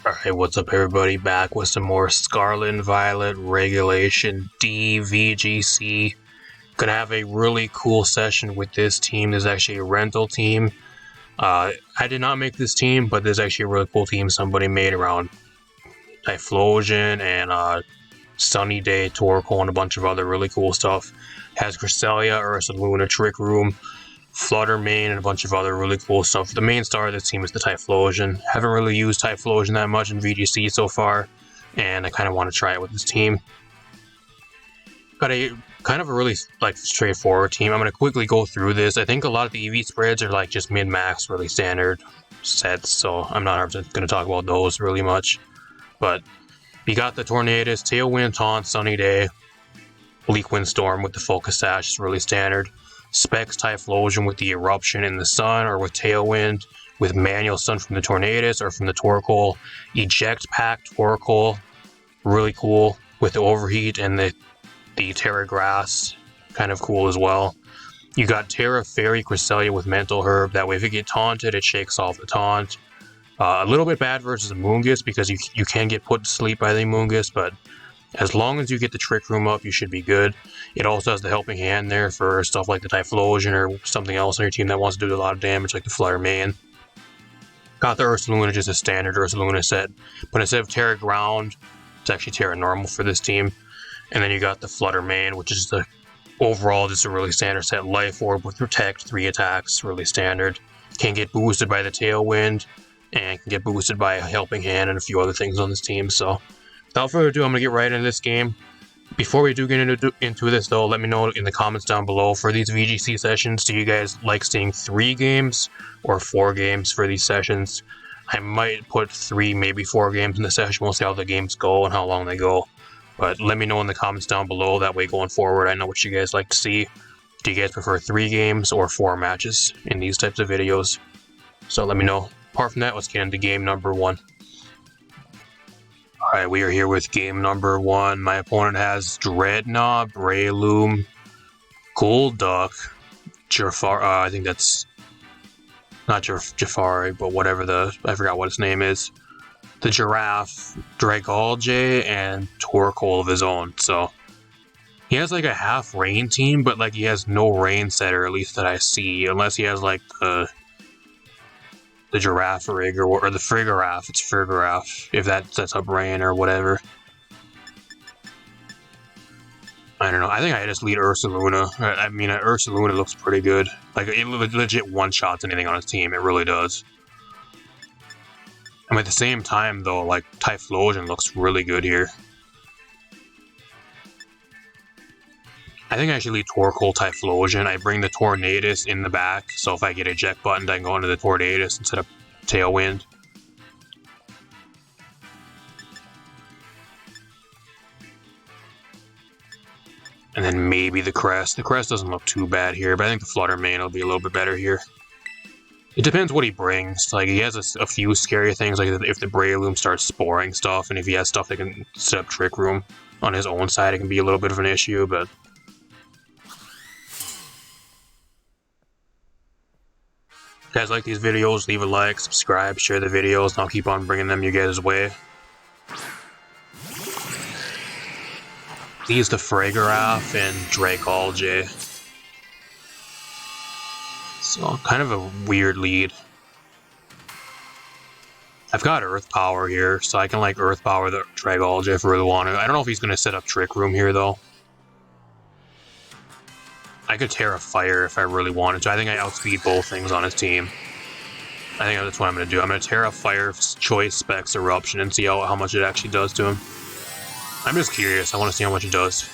Alright, what's up everybody? Back with some more Scarlet and Violet Regulation D VGC. Gonna have a really cool session with this team. There's actually a rental team. I did not make this team, but there's actually a really cool team somebody made around TYPHLOSION and Sunny Day, Torkoal, and a bunch of other really cool stuff. Has Cresselia, Ursaluna, Trick Room, Flutter Main, and a bunch of other really cool stuff. The main star of this team is the TYPHLOSION. Haven't really used TYPHLOSION that much in VGC so far, and I kind of want to try it with this team. Got a kind of a really straightforward team. I'm going to quickly go through this. I think a lot of the EV spreads are like just mid-max, really standard sets, so I'm not going to talk about those really much. But you got the Tornadus, Tailwind, Taunt, Sunny Day, Bleak Windstorm with the Focus Sash, is really standard. Specs TYPHLOSION with the Eruption in the Sun, or with Tailwind, with Manual Sun from the Tornadus or from the Torkoal. Eject Pack Torkoal, really cool, with the Overheat and the Terra Grass, kind of cool as well. You got Terra Fairy Cresselia with Mental Herb, that way if you get taunted, it shakes off the taunt. A little bit bad versus Amoonguss because you can get put to sleep by the Amoonguss, but as long as you get the Trick Room up, you should be good. It also has the Helping Hand there for stuff like the TYPHLOSION or something else on your team that wants to do a lot of damage, like the Flutter Main. Got the Ursaluna, just a standard Ursaluna set, but instead of Terra Ground, it's actually Terra Normal for this team. And then you got the Flutter Main, which is the overall just a really standard set. Life Orb with Protect, 3 attacks, really standard. Can get boosted by the Tailwind, and can get boosted by a Helping Hand and a few other things on this team. So without further ado, I'm going to get right into this game. Before we do get into this though, let me know in the comments down below for these VGC sessions. Do you guys like seeing 3 games or 4 games for these sessions? I might put 3, maybe 4 games in the session. We'll see how the games go and how long they go. But let me know in the comments down below. That way going forward, I know what you guys like to see. Do you guys prefer 3 games or 4 matches in these types of videos? So let me know. Apart from that, let's get into game number 1. Alright, we are here with game number 1. My opponent has Dreadnought, Breloom, Golduck, Jafar, I think that's not Jafari, but whatever I forgot what his name is. The Giraffe, Dragalge, and Torkoal of his own. So he has like a half rain team, but like he has no rain setter, at least that I see, unless he has like the Giraffe rig or the Frigoraph. It's Frigoraph if that sets up rain or whatever. I don't know. I think I just lead Ursaluna. I mean, Ursaluna looks pretty good. Like it legit one-shots anything on his team. It really does. And at the same time, though, like, TYPHLOSION looks really good here. I think I should lead Torkoal TYPHLOSION. I bring the Tornadus in the back, so if I get eject button, I can go into the Tornadus instead of Tailwind. And then maybe the Crest. The Crest doesn't look too bad here, but I think the Flutter Main will be a little bit better here. It depends what he brings. Like, he has a few scary things, like if the Breloom starts sporing stuff, and if he has stuff that can set up Trick Room on his own side, it can be a little bit of an issue, but if you guys like these videos, leave a like, subscribe, share the videos, and I'll keep on bringing them you guys' way. He's the Frigoraph and Dragalge. So, kind of a weird lead. I've got Earth Power here, so I can like Earth Power the Dragalge if I really want to. I don't know if he's going to set up Trick Room here, though. I could Terra Fire if I really wanted to. I think I outspeed both things on his team. I think that's what I'm going to do. I'm going to Terra Fire, Choice, Specs, Eruption, and see how much it actually does to him. I'm just curious. I want to see how much it does.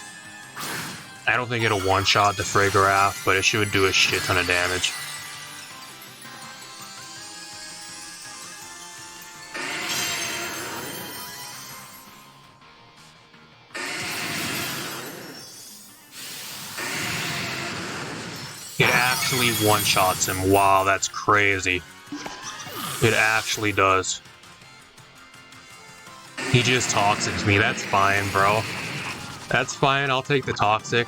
I don't think it'll one-shot the Frigoraph, but it should do a shit ton of damage. It actually one-shots him. Wow, that's crazy. It actually does. He just toxics me. That's fine, bro. That's fine. I'll take the toxic.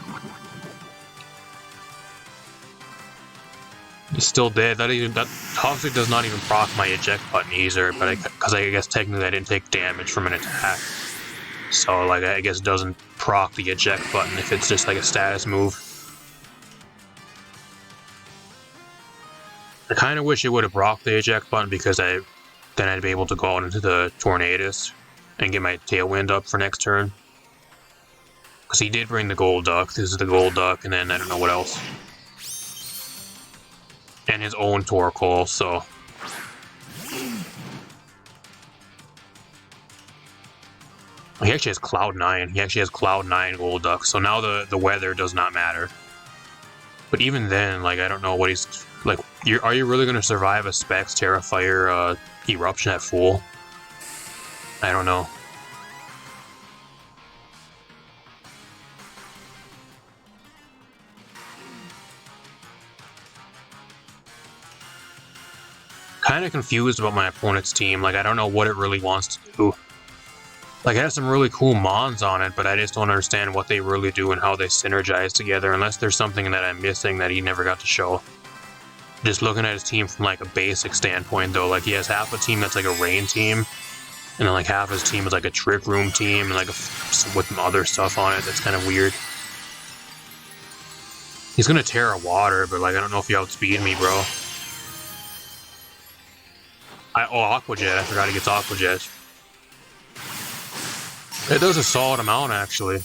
He's still dead. That Toxic does not even proc my eject button either, but because I guess technically I didn't take damage from an attack. So, like, I guess it doesn't proc the eject button if it's just like a status move. I kind of wish it would have proc the eject button because then I'd be able to go out into the Tornadus and get my Tailwind up for next turn. Because he did bring the Gold Duck. This is the Gold Duck, and then I don't know what else. And his own Torkoal, so... He actually has Cloud9. He actually has Cloud9 Gold Duck, so now the weather does not matter. But even then, like, I don't know what he's... Like, are you really going to survive a Specs Terra Fire Eruption at full? I don't know. Kind of confused about my opponent's team. Like, I don't know what it really wants to do. Like, it has some really cool mons on it, but I just don't understand what they really do and how they synergize together, unless there's something that I'm missing that he never got to show. Just looking at his team from, like, a basic standpoint, though, like, he has half a team that's, like, a rain team, and then, like, half his team is, like, a trick room team, and, like, with some other stuff on it that's kind of weird. He's gonna Terra Water, but, like, I don't know if you outspeed me, bro. Aqua Jet. I forgot he gets Aqua Jet. It does a solid amount, actually.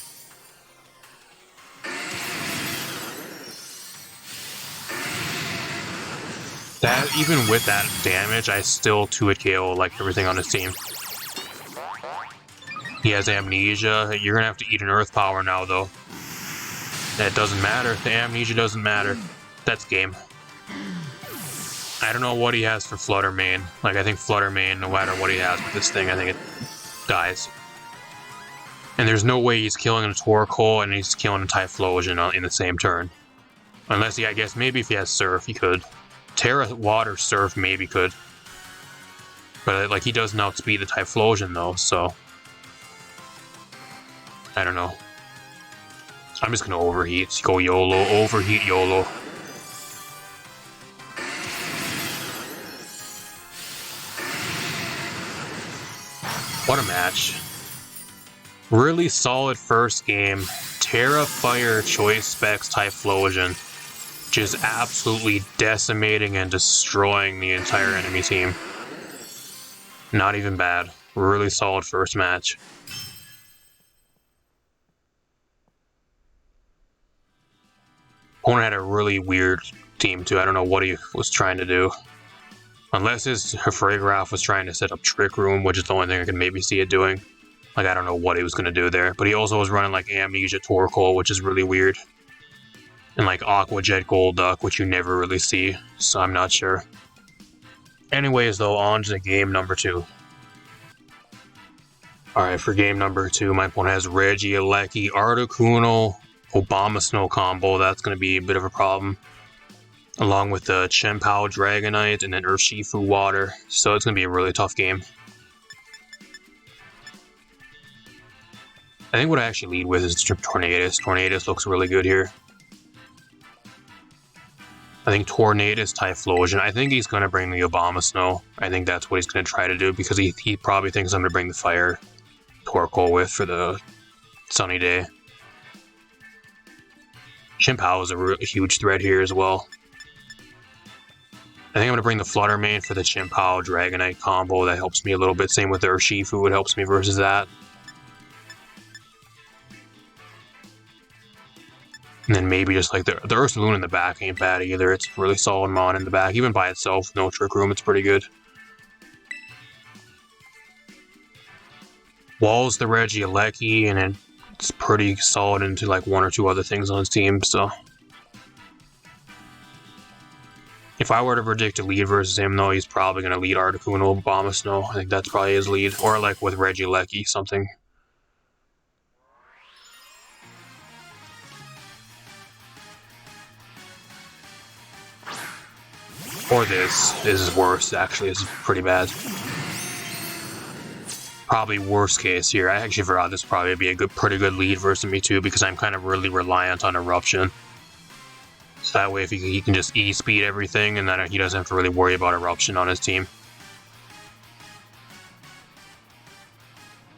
That, even with that damage, I still 2-hit KO like everything on his team. He has Amnesia. You're gonna have to eat an Earth Power now, though. That doesn't matter. The Amnesia doesn't matter. That's game. I don't know what he has for Flutter Mane. Like, I think Flutter Mane, no matter what he has with this thing, I think it dies. And there's no way he's killing a Torkoal and he's killing a Typhlosion in the same turn. Unless I guess, maybe if he has Surf, he could. Terra Water Surf maybe could. But, like, he doesn't outspeed the Typhlosion, though, so... I don't know. I'm just gonna overheat. Go YOLO. Overheat YOLO. What a match. Really solid first game. Terra Fire Choice Specs Typhlosion. Just absolutely decimating and destroying the entire enemy team. Not even bad. Really solid first match. Opponent had a really weird team too. I don't know what he was trying to do. Unless his Freygraph was trying to set up Trick Room, which is the only thing I can maybe see it doing. Like, I don't know what he was going to do there. But he also was running, like, Amnesia Torkoal, which is really weird. And, like, Aqua Jet Gold Duck, which you never really see. So I'm not sure. Anyways, though, on to game number 2. Alright, for game number 2, my opponent has Regieleki, Articuno, Obama combo. That's going to be a bit of a problem. Along with the Chien-Pao Dragonite and then Urshifu Water. So it's going to be a really tough game. I think what I actually lead with is Tornadus. Tornadus looks really good here. I think Tornadus, Typhlosion. I think he's going to bring the Obama Snow. I think that's what he's going to try to do because he probably thinks I'm going to bring the Fire Torkoal with for the sunny day. Chien-Pao is a huge threat here as well. I think I'm going to bring the Flutter Mane for the Chien-Pao Dragonite combo. That helps me a little bit. Same with the Urshifu. It helps me versus that. And then maybe just like the Ursaluna in the back ain't bad either. It's really solid mon in the back. Even by itself, no Trick Room, it's pretty good. Wall's the Regieleki, and it's pretty solid into like 1 or 2 other things on his team, so... If I were to predict a lead versus him, though, he's probably going to lead Articuno, Obama Snow. I think that's probably his lead. Or like with Regieleki, something. Or this. This is worse, actually. This is pretty bad. Probably worst case here. I actually forgot this would probably be a pretty good lead versus me, too, because I'm kind of really reliant on Eruption. So that way if he can just E-speed everything, and then he doesn't have to really worry about Eruption on his team.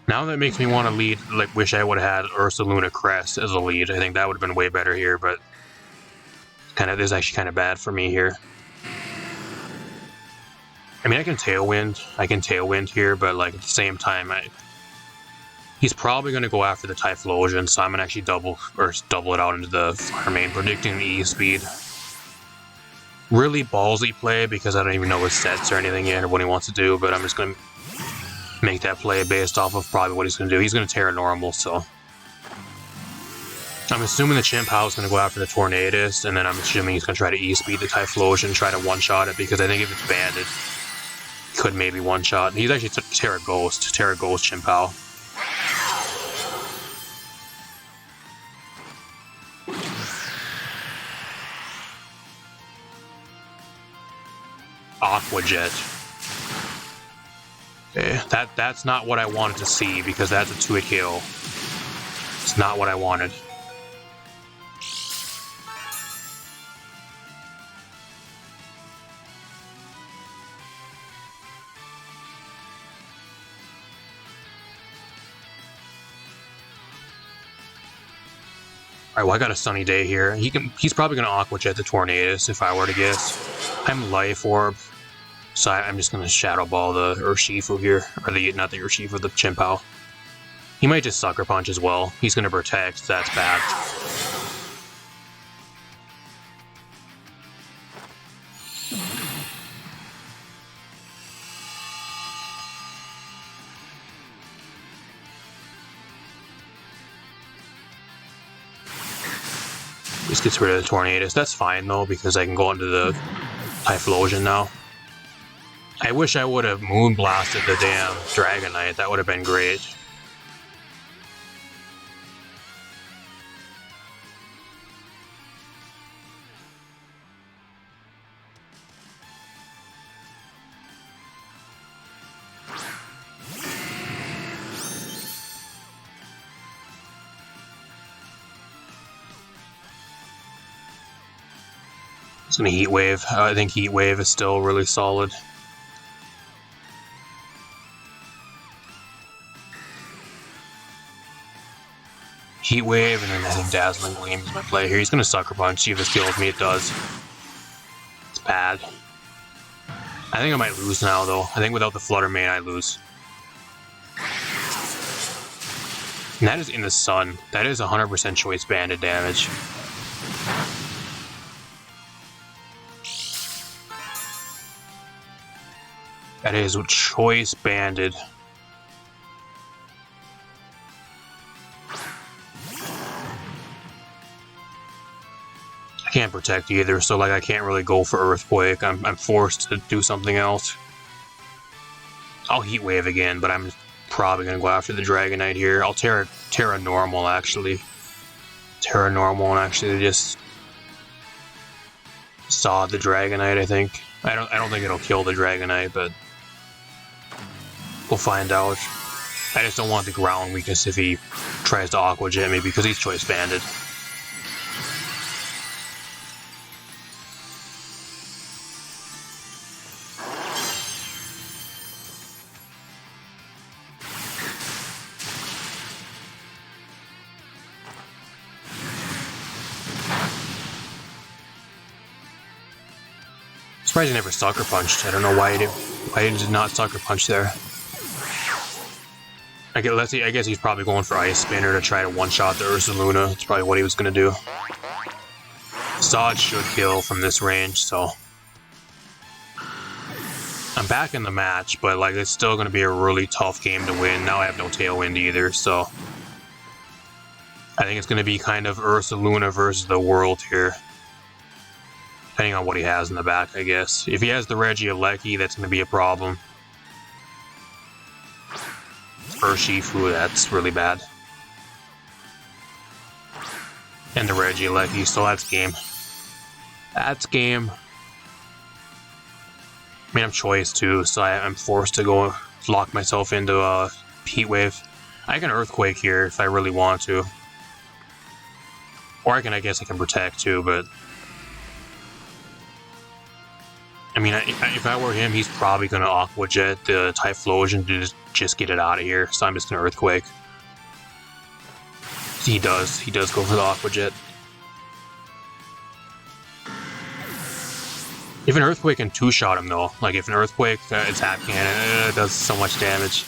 Now that makes me want to lead, like, wish I would have had Ursaluna Crest as a lead. I think that would have been way better here, but this is actually kind of bad for me here. I mean, I can Tailwind here, but like at the same time, he's probably going to go after the Typhlosion, so I'm going to actually double it out into the Fire Main, predicting the E-speed. Really ballsy play because I don't even know his sets or anything yet or what he wants to do, but I'm just going to make that play based off of probably what he's going to do. He's going to Terra Normal, so I'm assuming the Chimp-How is going to go after the Tornadus, and then I'm assuming he's going to try to E-speed the Typhlosion, try to one-shot it, because I think if it's banded, he could maybe one-shot. He's actually Terra Ghost Chimp-How. Aqua Jet. Okay, that's not what I wanted to see, because that's a 2-hit KO. It's not what I wanted. Alright, well, I got a Sunny Day here. He's probably going to Aqua Jet the Tornadus, if I were to guess. I'm Life Orb, so I'm just going to Shadow Ball the Urshifu here. Or not the Urshifu, the Chimp-How. He might just Sucker Punch as well. He's going to Protect, that's bad. Just gets rid of the Tornadus. That's fine though, because I can go into the Typhlosion now. I wish I would have Moonblasted the damn Dragonite. That would have been great. It's gonna Heat Wave. I think Heat Wave is still really solid. Heat Wave, and then I think Dazzling Gleam is my play here. He's gonna Sucker Punch, see if this kills me. It does. It's bad. I think I might lose now, though. I think without the Flutter Mane, I lose. And that is in the sun. That is 100% choice banded damage. That is choice banded. I can't protect either, so like I can't really go for Earthquake. I'm forced to do something else. I'll Heat Wave again, but I'm probably gonna go after the Dragonite here. I'll Terra Normal actually. Terra Normal and actually just saw the Dragonite, I think. I don't think it'll kill the Dragonite, but we'll find out. I just don't want the ground weakness if he tries to Aqua Jet me because he's choice banded. Surprised he never Sucker Punched. I don't know why he did not Sucker Punch there. I guess he's probably going for Ice Spinner to try to one-shot the Ursaluna. That's probably what he was going to do. Sod should kill from this range, so I'm back in the match, but like it's still going to be a really tough game to win. Now I have no Tailwind either, so I think it's going to be kind of Ursaluna versus the world here. Depending on what he has in the back, I guess. If he has the Regieleki, that's going to be a problem. Urshifu, that's really bad. And the Regieleki, so that's game. That's game. I mean, I'm choice too, so I'm forced to go lock myself into a Heat Wave. I can Earthquake here if I really want to. Or I guess I can Protect too, but I mean, if I were him, he's probably going to Aqua Jet the Typhlosion to just get it out of here, so I'm just going to Earthquake. He does go for the Aqua Jet. If an Earthquake can two-shot him, though, like if an Earthquake Zap Cannon, it does so much damage.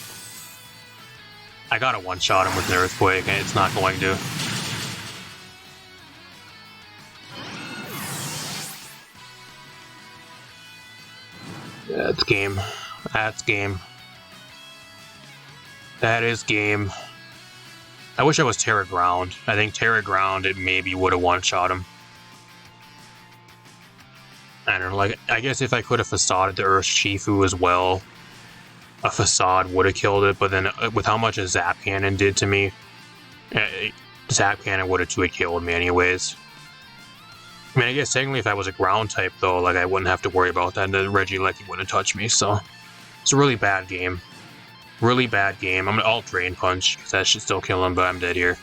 I gotta one-shot him with an Earthquake, and it's not going to. That's game. That's game. That is game. I wish I was Terra Ground. I think Terra Ground, it maybe would have one-shot him. I don't know, like, I guess if I could have Facaded the Urshifu as well, a Facade would have killed it, but then with how much a Zap Cannon did to me, Zap Cannon would have 2-hit killed me anyways. I mean, I guess technically if I was a ground type, though, like, I wouldn't have to worry about that, and the Regieleki wouldn't touch me, so... It's a really bad game. Really bad game. I'm gonna alt Drain Punch, because that should still kill him, but I'm dead here.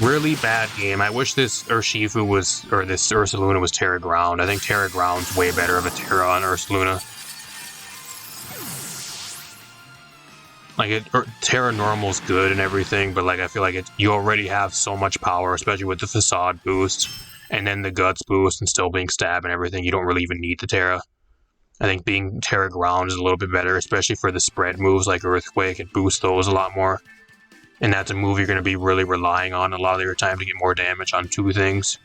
Really bad game. I wish this Urshifu was, or this Ursaluna was Terra Ground. I think Terra Ground's way better of a Terra on Ursaluna. Like, Terra Normal's good and everything, but like I feel like you already have so much power, especially with the Facade boost, and then the Guts boost, and still being Stab and everything. You don't really even need the Terra. I think being Terra Ground is a little bit better, especially for the spread moves like Earthquake. It boosts those a lot more. And that's a move you're going to be really relying on a lot of your time to get more damage on 2 things.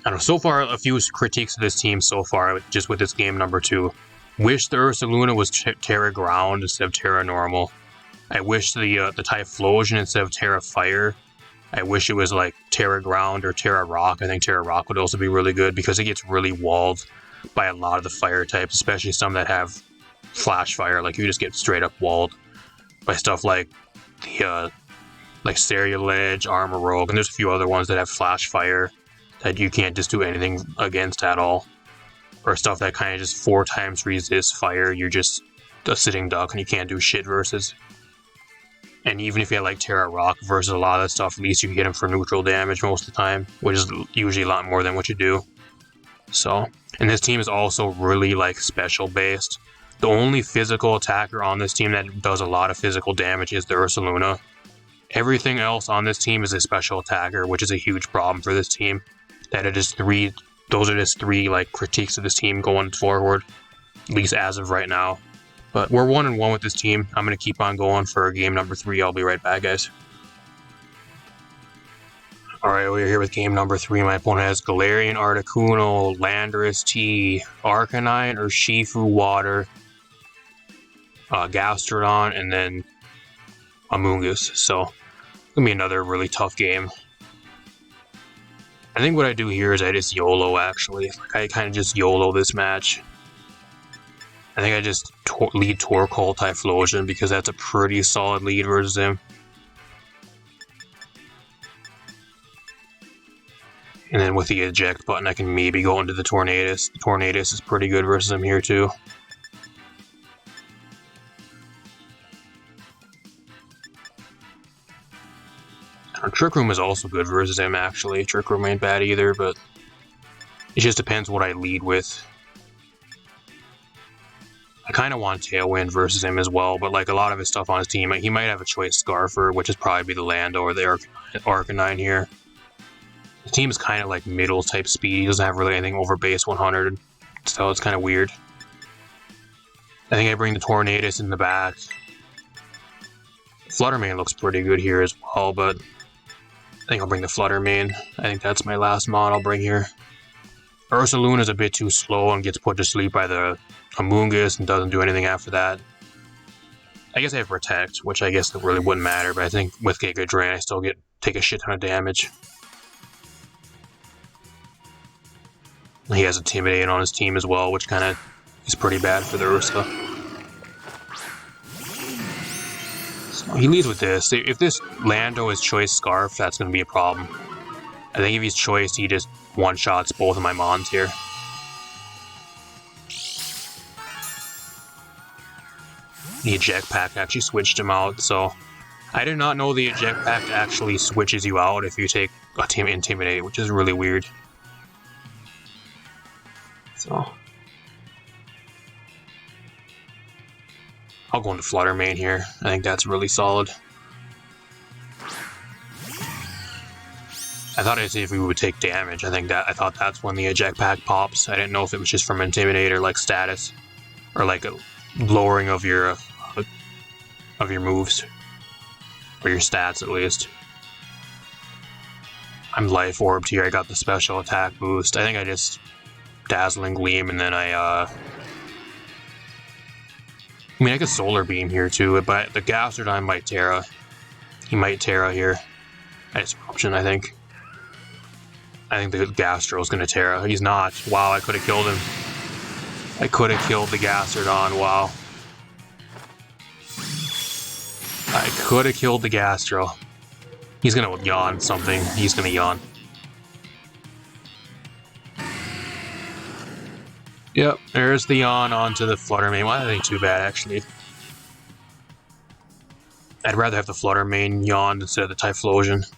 I don't know, so far, a few critiques of this team so far, just with this game number 2. Wish the Ursaluna was Terra Ground instead of Terra Normal. I wish the Typhlosion instead of Terra Fire. I wish it was like Terra Ground or Terra Rock. I think Terra Rock would also be really good because it gets really walled by a lot of the fire types, especially some that have Flash Fire. Like, you just get straight up walled by stuff like the like Ledge, Armor Rogue, and there's a few other ones that have Flash Fire that you can't just do anything against at all. Or stuff that kind of just 4 times resists fire, you're just a sitting duck and you can't do shit versus. And even if you had like Terra Rock versus a lot of that stuff, at least you can get them for neutral damage most of the time, which is usually a lot more than what you do. So, and this team is also really like special based. The only physical attacker on this team that does a lot of physical damage is the Ursaluna. Everything else on this team is a special attacker, which is a huge problem for this team. That it is 3, those are just 3 like critiques of this team going forward, at least as of right now. But we're 1-1 with this team. I'm going to keep on going for game number 3. I'll be right back, guys. Alright, we're here with game number 3. My opponent has Galarian Articuno, Landorus T, Arcanine, Urshifu Water, Gastrodon, and then Amoonguss. So, it's going to be another really tough game. I think what I do here is I just YOLO, actually. Like, I kind of just YOLO this match. I think I just lead Torkoal Typhlosion because that's a pretty solid lead versus him. And then with the eject button, I can maybe go into the Tornadus. The Tornadus is pretty good versus him here too. Trick Room is also good versus him, actually. Trick Room ain't bad either, but it just depends what I lead with. I kind of want Tailwind versus him as well, but like a lot of his stuff on his team, he might have a choice Scarfer, which is probably be the Lando or the Arcanine here. The team is kind of like middle type speed. He doesn't have really anything over base 100, so it's kind of weird. I think I bring the Tornadus in the back. Fluttermane looks pretty good here as well, but I think I'll bring the Fluttermane. I think that's my last mod I'll bring here. Ursaluna is a bit too slow and gets put to sleep by the Amoonguss and doesn't do anything after that. I guess I have Protect, which I guess really wouldn't matter, but I think with Giga Drain I still take a shit ton of damage. He has Intimidate on his team as well, which kind of is pretty bad for the Ursa. So he leads with this. If this Lando is Choice Scarf, that's going to be a problem. I think if he's Choice, he just one-shots both of my Mons here. The Eject Pack actually switched him out, so I did not know the Eject Pack actually switches you out if you take a Intimidate, which is really weird. I'll go into Flutter Mane here. I think that's really solid. I thought I'd see if we would take damage. I thought that's when the eject pack pops. I didn't know if it was just from Intimidator, like status, or like a lowering of your moves, or your stats at least. I'm life orbed here. I got the special attack boost. I think I just Dazzling Gleam, and then I mean, I could Solar Beam here too, but the Gastrodon might Terra. He might Terra here. That's an option, I think. I think the Gastro's gonna Terra. He's not. Wow, I could have killed him. I could have killed the Gastrodon. Wow. I could have killed the Gastro. He's gonna yawn something. He's gonna yawn. Yep, there's the yawn onto the Flutter Mane. Well, that ain't too bad, actually. I'd rather have the Flutter Mane yawn instead of the Typhlosion.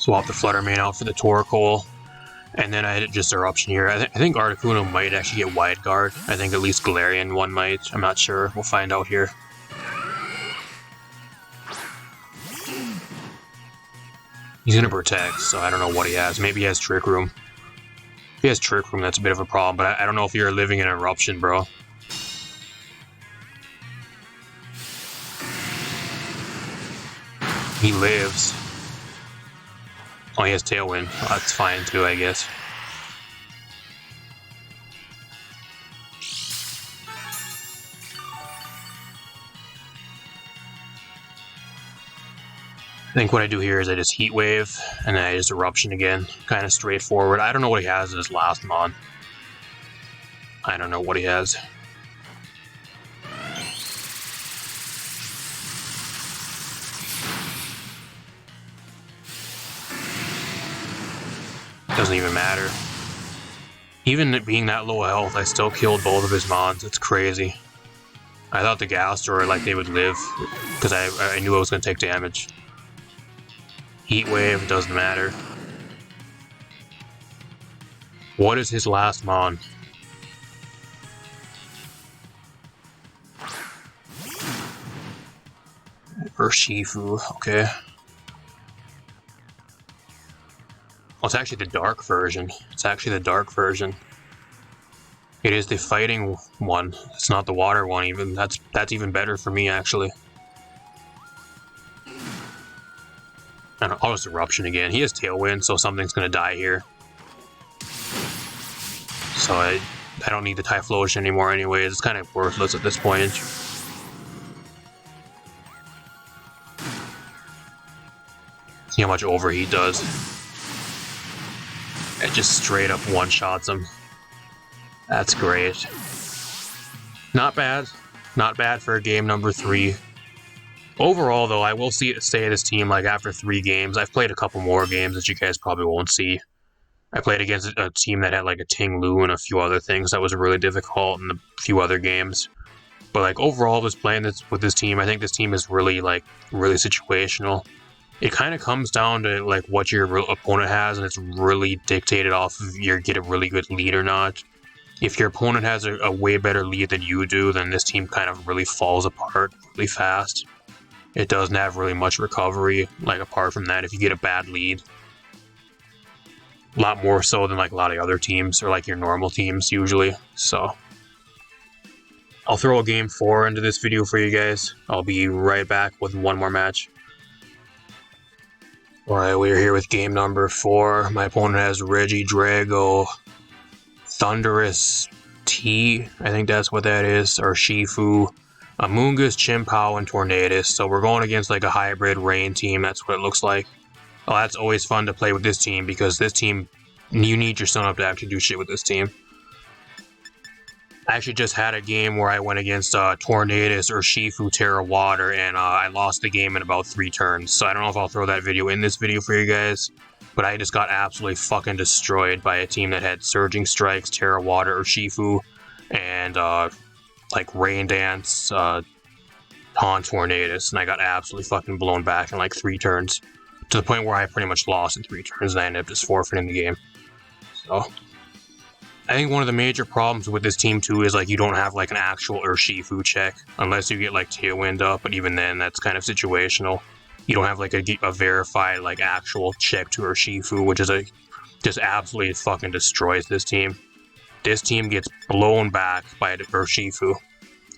Swap the Flutter Mane out for the Torkoal. And then I had just Eruption here. I think Articuno might actually get Wide Guard. I think at least Galarian one might. I'm not sure. We'll find out here. He's going to Protect, so I don't know what he has. Maybe he has Trick Room. If he has Trick Room, that's a bit of a problem. But I don't know if you're living in Eruption, bro. He lives. Oh, he has Tailwind. Oh, that's fine too, I guess. I think what I do here is I just Heat Wave, and then I just Eruption again. Kind of straightforward. I don't know what he has in his last mon. I don't know what he has. Doesn't even matter. Even being that low health, I still killed both of his mons. It's crazy. I thought the Gastro, like, they would live, because I knew I was going to take damage. Heat Wave, doesn't matter. What is his last mon? Urshifu, okay. Well, it's actually the dark version. It's actually the dark version. It is the fighting one. It's not the water one even. That's even better for me, actually. And I'll just Eruption again. He has Tailwind, so something's gonna die here. So I don't need the Typhlosion anymore anyways. It's kind of worthless at this point. See how much Overheat does. It just straight up one-shots him. That's great. Not bad. Not bad for game number 3. Overall, though, I will say this team, like, after 3 games. I've played a couple more games that you guys probably won't see. I played against a team that had, like, a Ting Lu and a few other things that was really difficult in a few other games. But, like, overall, just playing with this team, I think this team is really, like, really situational. It kind of comes down to, like, what your opponent has, and it's really dictated off of you get a really good lead or not. If your opponent has a way better lead than you do, then this team kind of really falls apart really fast. It doesn't have really much recovery, like, apart from that, if you get a bad lead. A lot more so than, like, a lot of other teams, or, like, your normal teams, usually. So I'll throw a game 4 into this video for you guys. I'll be right back with one more match. Alright, we're here with game number 4. My opponent has Regidrago, Thundurus T, I think that's what that is, or Shifu, Amoonguss, Chimpow, and Tornadus. So we're going against like a hybrid rain team, that's what it looks like. Well, that's always fun to play with this team, because this team, you need your Sun Up to actually do shit with this team. I actually just had a game where I went against Tornadus or Shifu Terra Water, and I lost the game in about 3 turns. So I don't know if I'll throw that video in this video for you guys. But I just got absolutely fucking destroyed by a team that had Surging Strikes, Terra Water, Urshifu, and like Rain Dance, Taunt Tornadus, and I got absolutely fucking blown back in like 3 turns. To the point where I pretty much lost in 3 turns and I ended up just forfeiting the game. So I think one of the major problems with this team too is like you don't have like an actual Urshifu check unless you get like Tailwind up, but even then that's kind of situational. You don't have like a verified like actual check to Urshifu, which is just absolutely fucking destroys this team. This team gets blown back by the Urshifu.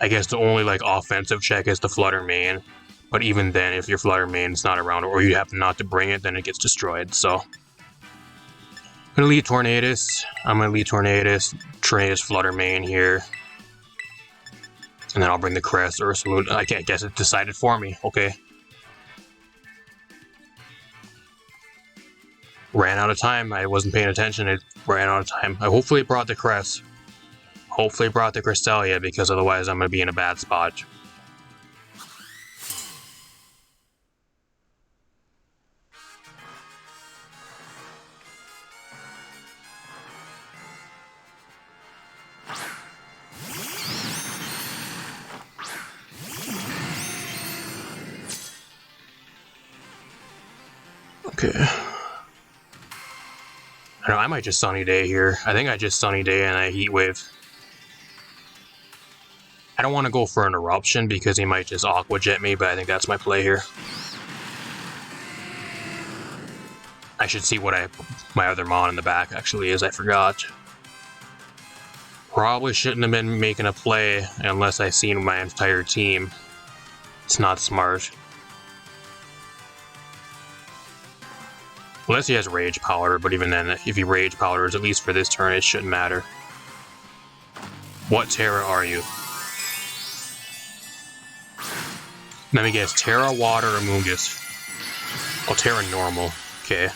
I guess the only like offensive check is the Flutter Mane, but even then, if your Flutter Mane's not around or you happen not to bring it, then it gets destroyed. So I'm gonna lead Tornadus. Tornadus Flutter Mane here. And then I'll bring the Crest Ursalute. I guess it decided for me. Okay. Ran out of time. I wasn't paying attention. It ran out of time. Hopefully it brought the Crest. Hopefully it brought the Cresselia, because otherwise I'm gonna be in a bad spot. Okay. I might just Sunny Day here. I think I just Sunny Day and I Heat Wave. I don't want to go for an Eruption because he might just Aqua Jet me, but I think that's my play here. I should see what my other Mon in the back actually is. I forgot. Probably shouldn't have been making a play unless I seen my entire team. It's not smart. Unless he has Rage Powder, but even then, if he Rage Powders, at least for this turn, it shouldn't matter. What Terra are you? Let me guess, Terra, Water, or Amoonguss? Oh, Terra Normal. Okay.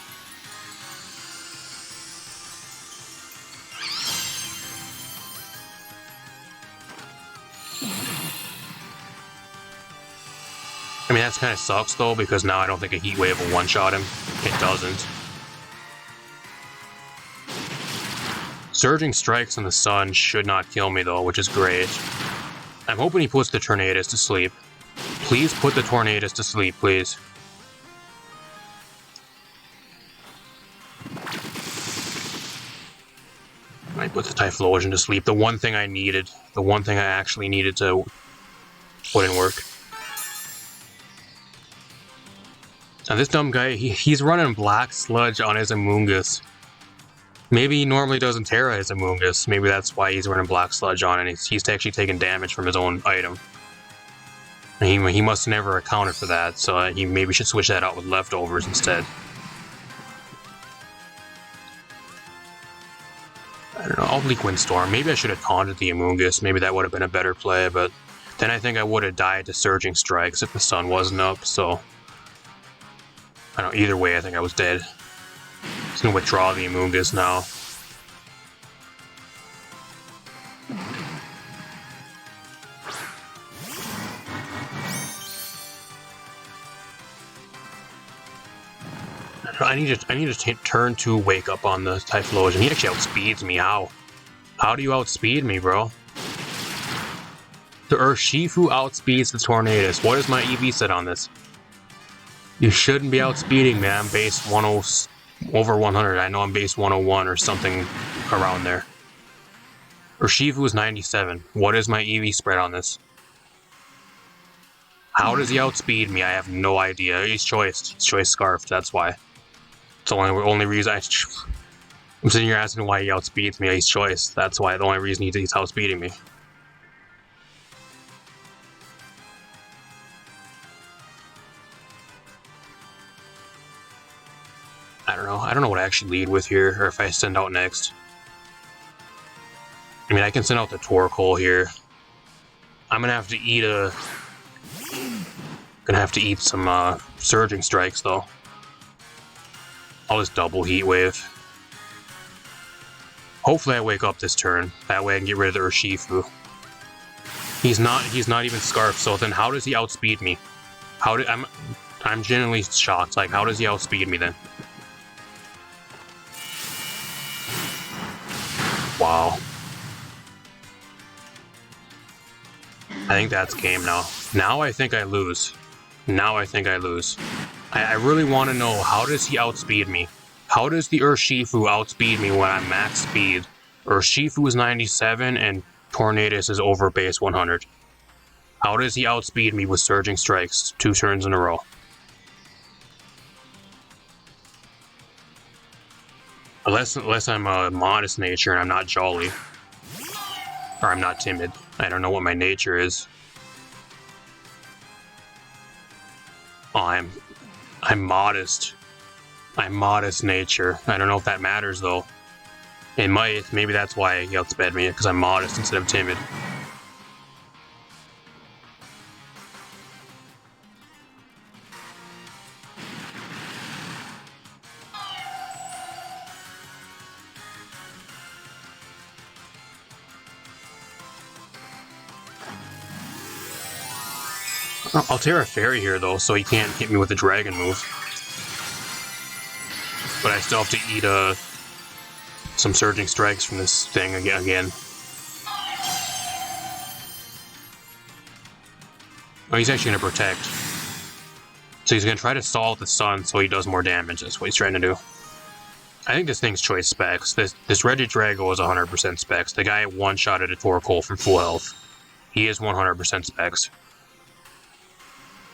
I mean, that kind of sucks, though, because now I don't think a Heat Wave will one-shot him. It doesn't. Surging Strikes on the Sun should not kill me, though, which is great. I'm hoping he puts the Tornadus to sleep. Please put the Tornadus to sleep, please. Might put the Typhlosion to sleep. The one thing I needed. The one thing I actually needed to put in work. Now this dumb guy, he's running Black Sludge on his Amoonguss. Maybe he normally doesn't Terra his Amoonguss. Maybe that's why he's running Black Sludge on, and he's actually taking damage from his own item. And he must have never accounted for that, so he maybe should switch that out with Leftovers instead. I don't know, I'll Bleak Windstorm. Maybe I should have taunted the Amoonguss. Maybe that would have been a better play, but then I think I would have died to Surging Strikes if the sun wasn't up, so... I don't know, either way I think I was dead. Just gonna withdraw the Amoonguss now. I need to turn 2 Wake Up on the Typhlosion. He actually outspeeds me. How? How do you outspeed me, bro? The Urshifu outspeeds the Tornadus. What is my EV set on this? You shouldn't be outspeeding me. I'm base 10 over 100. I know I'm base 101 or something around there. Urshifu is 97. What is my EV spread on this? How does he outspeed me? I have no idea. He's choiced. He's choice Scarfed, that's why. It's the only reason I'm sitting here asking why he outspeeds me. He's choice. That's why. The only reason he's outspeeding me. I don't know. I don't know what I actually lead with here, or if I send out next. I mean, I can send out the Torkoal here. I'm gonna have to eat some Surging Strikes though. I'll just double Heat Wave. Hopefully I wake up this turn. That way I can get rid of the Urshifu. He's not even Scarf, so then how does he outspeed me? I'm genuinely shocked. Like, how does he outspeed me then? Wow. I think that's game now. Now I think I lose. Now I think I lose. I really want to know, how does he outspeed me? How does the Urshifu outspeed me when I'm max speed? Urshifu is 97 and Tornadus is over base 100. How does he outspeed me with Surging Strikes 2 turns in a row? Unless I'm a modest nature and I'm not jolly. Or I'm not timid. I don't know what my nature is. Oh, I'm modest. I'm modest nature. I don't know if that matters though. It might. Maybe that's why he outsped me, because I'm modest instead of timid. I'll tear a fairy here though, so he can't hit me with a dragon move. But I still have to eat some surging strikes from this thing again. Oh, he's actually gonna protect. So he's gonna try to stall the sun so he does more damage. That's what he's trying to do. I think this thing's choice specs. This Regidrago is 100% specs. The guy one-shotted a Torkoal from full health. He is 100% specs.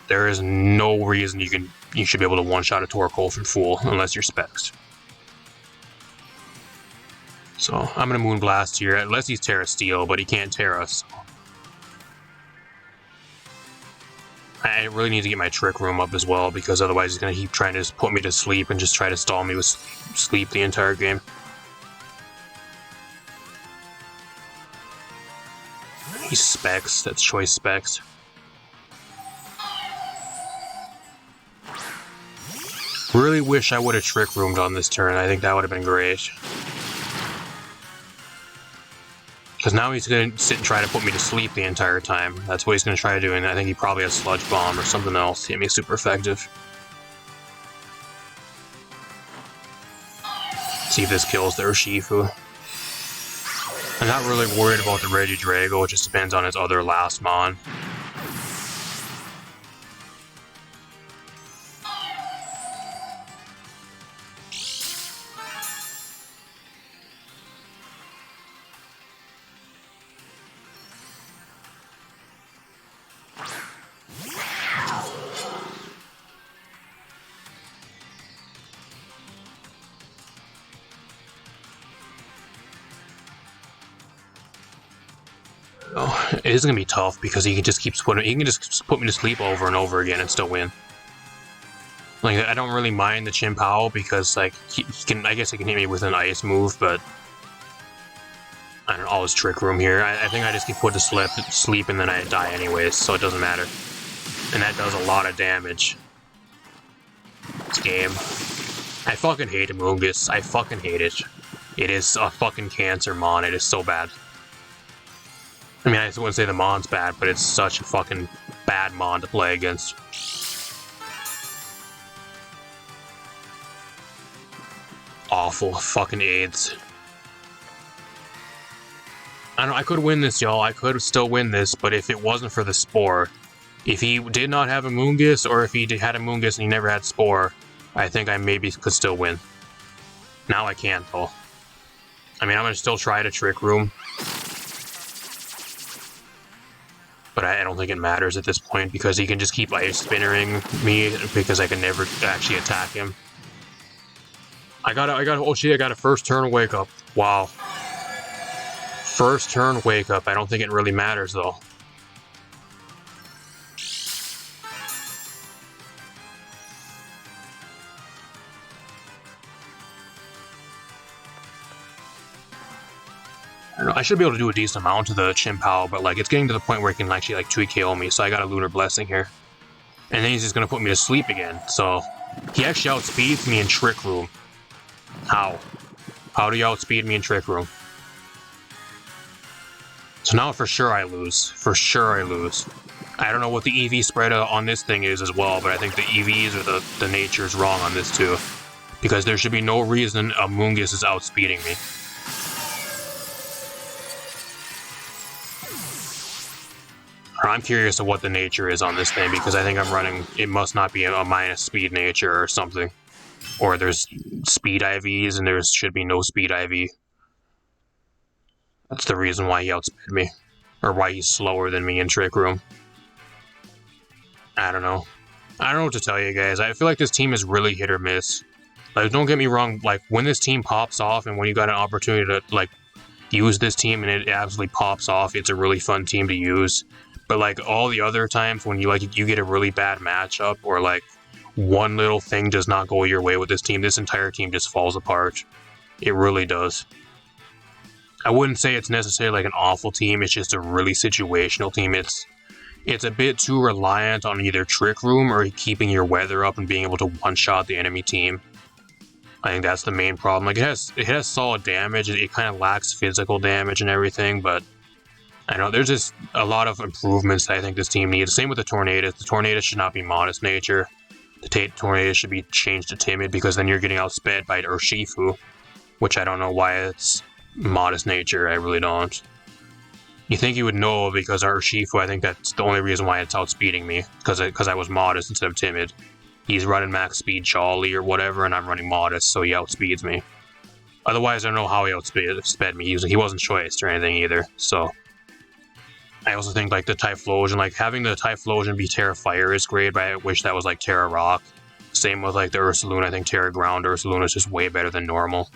There is no reason you should be able to one-shot a Torkoal from full unless you're specs. So I'm gonna Moonblast here, unless he's Terra Steel, but he can't Terra. So I really need to get my Trick Room up as well, because otherwise he's gonna keep trying to just put me to sleep and just try to stall me with sleep the entire game. He's specs. That's choice specs. Really wish I would have Trick Roomed on this turn. I think that would have been great. Because now he's going to sit and try to put me to sleep the entire time. That's what he's going to try to do, and I think he probably has Sludge Bomb or something else to hit me super effective. See if this kills the Urshifu. I'm not really worried about the Regidrago, it just depends on his other last mon. Oh, it is gonna be tough because he can just put me to sleep over and over again and still win. Like, I don't really mind the Chien-Pao because like he can, I guess he can hit me with an ice move, but I don't know, all his Trick Room here. I think I just get put to sleep and then I die anyways, so it doesn't matter. And that does a lot of damage. This game. I fucking hate Amoonguss. I fucking hate it. It is a fucking cancer mon. It is so bad. I mean, I wouldn't say the mon's bad, but it's such a fucking bad mon to play against. Awful fucking AIDS. I could win this, y'all. I could still win this, but if it wasn't for the Spore, if he did not have Amoonguss, or if he had Amoonguss and he never had Spore, I think I maybe could still win. Now I can't, though. I mean, I'm gonna still try to Trick Room. But I don't think it matters at this point because he can just keep ice spinnering me because I can never actually attack him. Oh shit, I got a first turn wake up. Wow. First turn wake up. I don't think it really matters though. I should be able to do a decent amount to the Chien-Pao, but like it's getting to the point where it can actually like 2KO me, so I got a Lunar Blessing here. And then he's just gonna put me to sleep again, so he actually outspeeds me in Trick Room. How? How do you outspeed me in Trick Room? So now for sure I lose. For sure I lose. I don't know what the EV spread on this thing is as well, but I think the EVs or the nature is wrong on this too. Because there should be no reason Amoonguss is outspeeding me. I'm curious of what the nature is on this thing, because I think I'm running, it must not be a minus speed nature or something. Or there's speed IVs and there should be no speed IV. That's the reason why he outsped me. Or why he's slower than me in Trick Room. I don't know. I don't know what to tell you guys. I feel like this team is really hit or miss. Like, don't get me wrong, like, when this team pops off and when you got an opportunity to, like, use this team and it absolutely pops off, it's a really fun team to use. But, like, all the other times when you get a really bad matchup or, like, one little thing does not go your way with this team, this entire team just falls apart. It really does. I wouldn't say it's necessarily, like, an awful team, it's just a really situational team. It's a bit too reliant on either Trick Room or keeping your weather up and being able to one-shot the enemy team. I think that's the main problem. Like, it has solid damage, it kind of lacks physical damage and everything, but I know there's just a lot of improvements that I think this team needs. Same with the Tornadoes. The Tornadoes should not be modest nature. The Tornadoes should be changed to timid, because then you're getting outsped by Urshifu, which I don't know why it's modest nature. I really don't. You think you would know, because Urshifu, I think that's the only reason why it's outspeeding me, because I was modest instead of timid. He's running max speed Charlie or whatever, and I'm running modest, so he outspeeds me. Otherwise, I don't know how he outsped me. He wasn't choiced or anything either, so... I also think, like, the Typhlosion, like, having the Typhlosion be Terra Fire is great, but I wish that was, like, Terra Rock. Same with, like, the Ursaluna. I think Terra Ground Ursaluna is just way better than normal.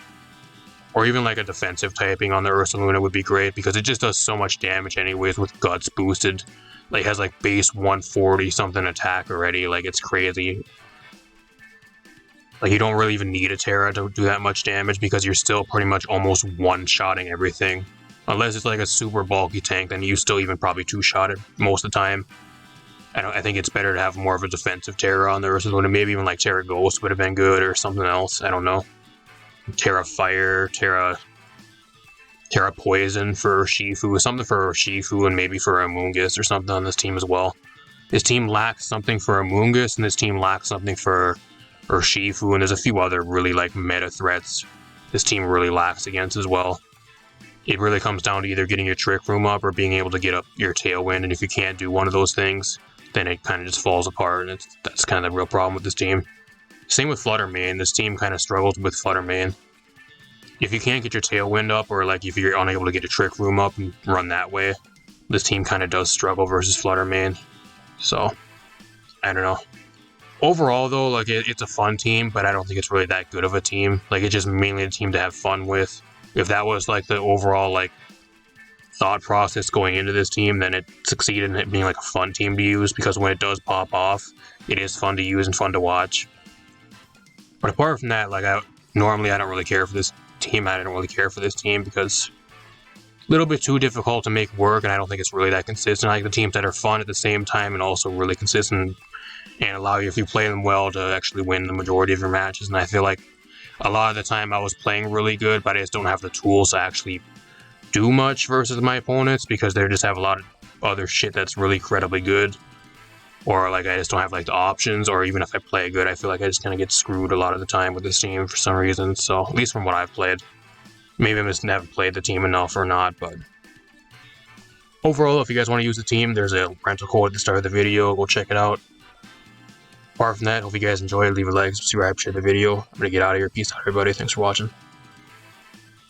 Or even, like, a defensive typing on the Ursaluna would be great, because it just does so much damage anyways with Guts boosted. Like, it has, like, base 140 something attack already. Like, it's crazy. Like, you don't really even need a Terra to do that much damage, because you're still pretty much almost one-shotting everything. Unless it's like a super bulky tank, then you still even probably two-shot it most of the time. I think it's better to have more of a defensive Terra on the Ursaluna. Maybe even like Terra Ghost would have been good, or something else. I don't know. Terra Fire, Terra Poison for Urshifu, something for Urshifu, and maybe for Amoonguss or something on this team as well. This team lacks something for Amoonguss, and this team lacks something for Urshifu, and there's a few other really like meta threats this team really lacks against as well. It really comes down to either getting your Trick Room up or being able to get up your Tailwind, and if you can't do one of those things, then it kind of just falls apart, and that's kind of the real problem with this team. Same with Flutter Mane. This team kind of struggles with Flutter Mane. If you can't get your Tailwind up, or like if you're unable to get a Trick Room up and run that way, this team kind of does struggle versus Flutter Mane. So, I don't know. Overall, though, like it's a fun team, but I don't think it's really that good of a team. Like, it's just mainly a team to have fun with. If that was like the overall like thought process going into this team, then it succeeded in it being like a fun team to use, because when it does pop off, it is fun to use and fun to watch. But apart from that, like normally I don't really care for this team. I don't really care for this team because a little bit too difficult to make work, and I don't think it's really that consistent. I like the teams that are fun at the same time and also really consistent and allow you, if you play them well, to actually win the majority of your matches. And I feel like a lot of the time I was playing really good, but I just don't have the tools to actually do much versus my opponents, because they just have a lot of other shit that's really incredibly good. Or like I just don't have like the options, or even if I play good, I feel like I just kind of get screwed a lot of the time with this team for some reason. So, at least from what I've played. Maybe I just never played the team enough or not, but overall, if you guys want to use the team, there's a rental code at the start of the video. Go check it out. Apart from that, hope you guys enjoyed. Leave a like, subscribe, share the video. I'm going to get out of here. Peace out, everybody. Thanks for watching.